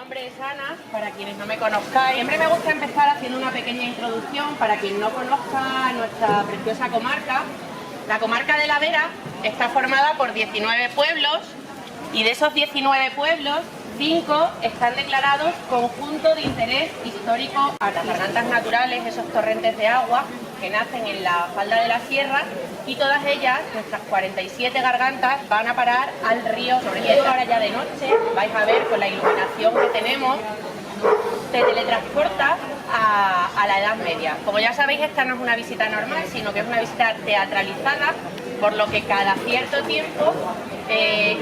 nombre es Ana, para quienes no me conozcáis. Siempre me gusta empezar haciendo una pequeña introducción para quien no conozca nuestra preciosa comarca. La comarca de la Vera está formada por 19 pueblos y de esos 19 pueblos, 5 están declarados conjunto de interés histórico a las gargantas naturales, esos torrentes de agua que nacen en la falda de la sierra, y todas ellas, nuestras 47 gargantas, van a parar al río Sorrieta. Ahora ya de noche vais a ver con la iluminación que tenemos, te teletransporta a la Edad Media. Como ya sabéis, esta no es una visita normal, sino que es una visita teatralizada, por lo que cada cierto tiempo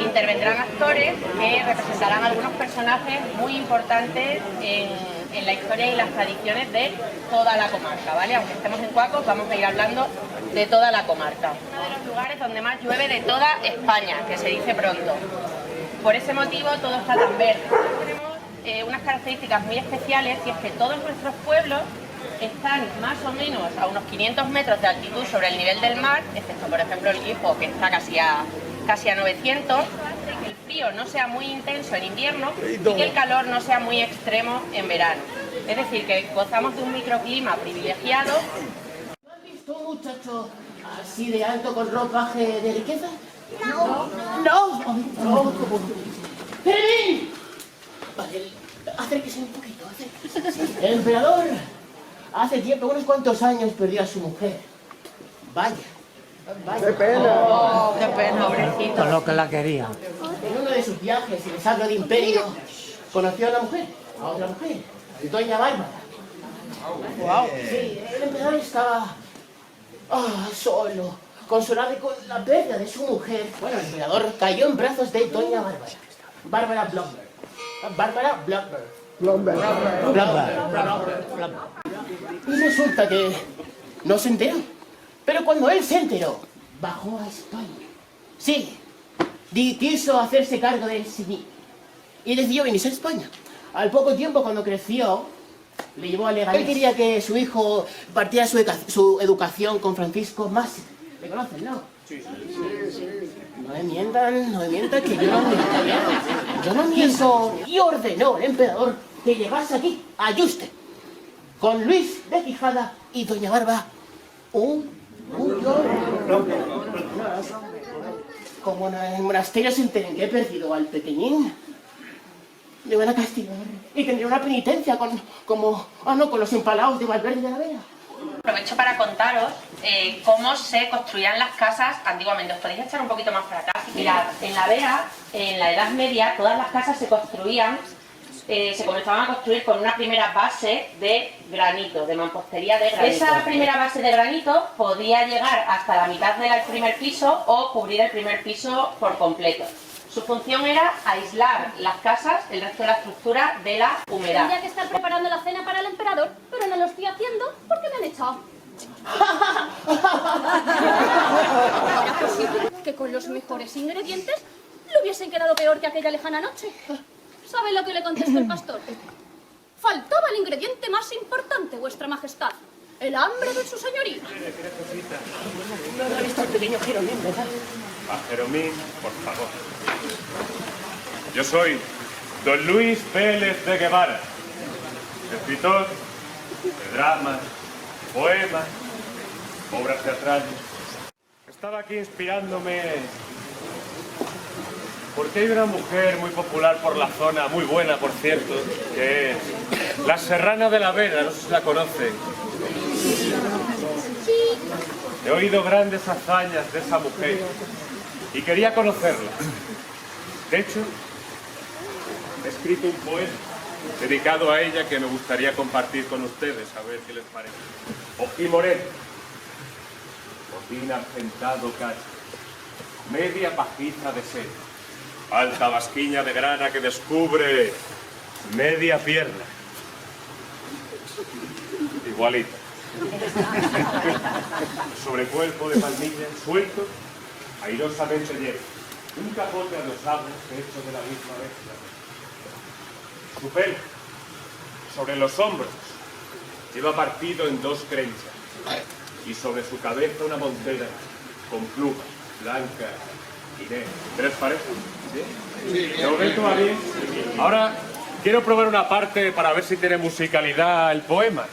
intervendrán actores que representarán algunos personajes muy importantes en la historia y las tradiciones de toda la comarca, ¿vale? Aunque estemos en Cuacos, vamos a ir hablando de toda la comarca. Uno de los lugares donde más llueve de toda España, que se dice pronto. Por ese motivo todo está tan verde. Tenemos unas características muy especiales, y es que todos nuestros pueblos están más o menos a unos 500 metros de altitud sobre el nivel del mar, excepto por ejemplo el Guijo, que está casi a 900, que el frío no sea muy intenso en invierno y que el calor no sea muy extremo en verano. Es decir, que gozamos de un microclima privilegiado. ¿No has visto un muchacho así de alto con ropaje de riqueza? No. No. ¡Hey! Vale, acérquese un poquito, acérquese. El emperador hace tiempo, unos cuantos años, perdió a su mujer. Vaya. ¡Qué pena! Oh, qué pena, pobrecito. Con lo que la quería. En uno de sus viajes, y les hablo de imperio, conoció a una mujer, a otra mujer, doña Bárbara. Wow. Sí, el emperador estaba solo, consolado con la pérdida de su mujer. Bueno, el emperador cayó en brazos de doña Bárbara. Bárbara Blomberg. Bárbara Blomberg. Y resulta que no se enteró. Pero cuando él se enteró, bajó a España. Sí, quiso hacerse cargo del Sevilla y decidió venirse a España. Al poco tiempo, cuando creció, le llevó a Leganés. Él quería que su hijo partiera su educación con Francisco Massi. ¿Le conocen, no? Sí. No me mientan, que yo no miento. Y ordenó el emperador que llegase aquí, a Yuste, con Luis de Quijada y doña Barba, como en el monasterio se enteren que he perdido al pequeñín, le van a castigar y tendré una penitencia con los empalaos de Valverde de la Vera. Aprovecho para contaros cómo se construían las casas antiguamente. Os podéis echar un poquito más para atrás. Mirad, en la Vera, en la Edad Media, todas las casas se construían, se comenzaban a construir con una primera base de granito, de mampostería de granito. Esa primera base de granito podía llegar hasta la mitad del primer piso o cubrir el primer piso por completo. Su función era aislar las casas, el resto de la estructura, de la humedad. Tendría que estar preparando la cena para el emperador, pero no lo estoy haciendo porque me han echado. ¿Era posible que con los mejores ingredientes le hubiesen quedado peor que aquella lejana noche? ¿Sabe lo que le contestó el pastor? Faltaba el ingrediente más importante, vuestra majestad. El hambre de su señoría. No he visto al pequeño Jeromín, ¿verdad? A Jeromín, por favor. Yo soy don Luis Vélez de Guevara, escritor de dramas, poemas, obras teatrales. Estaba aquí inspirándome porque hay una mujer muy popular por la zona, muy buena por cierto, que es la Serrana de la Vera, no sé si la conocen. He oído grandes hazañas de esa mujer y quería conocerla. De hecho, he escrito un poema dedicado a ella que me gustaría compartir con ustedes, a ver qué les parece. Ojí moreno, botín argentado cacho, media pajiza de seda, alta basquiña de grana que descubre media pierna. Igualita. Sobrecuerpo de palmilla suelto, airosamente lleno. Un capote a los sables hecho de la misma mezcla. Su pelo, sobre los hombros, lleva partido en 2 crenchas. Y sobre su cabeza una montera con plumas blancas y negras. ¿Qué les parece? ¿Sí? ¿Lo ven todavía? Ahora quiero probar una parte para ver si tiene musicalidad el poema.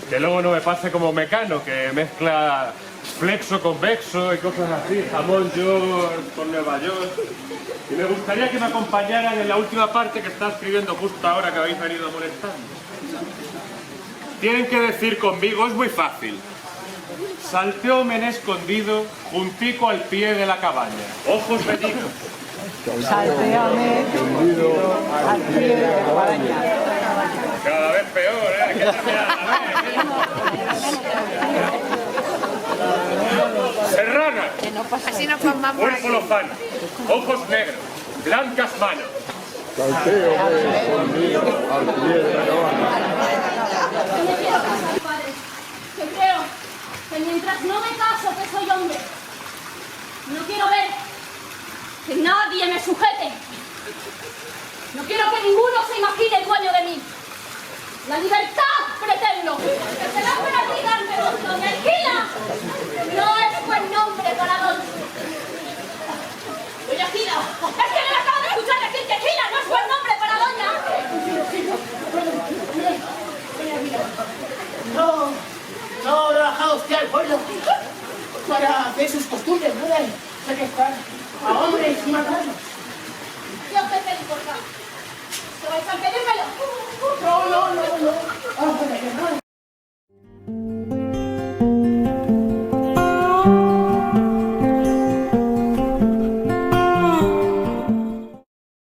Que luego no me pase como Mecano, que mezcla flexo con vexo y cosas así, jamón york con Nueva York. Y me gustaría que me acompañaran en la última parte que está escribiendo justo ahora que habéis venido a molestarme. Tienen que decir conmigo, es muy fácil. Salteó mené escondido, juntico al pie de la cabaña. Ojos bellicos. Salteame tendido al pie de la cabaña. Cada vez peor, ¿eh? Que terminar a la vez. Serrana. Así nos formamos Cuerpo lozano. Ojos negros. Blancas manos. Salteame tendido al pie de la cabaña. Padre, que creo que mientras no me caso que soy hombre, no quiero ver que nadie me sujete. No quiero que ninguno se imagine dueño de mí. La libertad pretendo. Que será para ligarme con doña Gila. No es buen nombre para don. Doña Gila, es que me acabo de escuchar decir que Gila no es buen nombre para doña. No trabaja usted al pueblo para hacer sus costumbres, ¿no? De secuestrar a hombres y matarlos. ¿Qué os te importa? ¿Que vais a pedírmelo? No.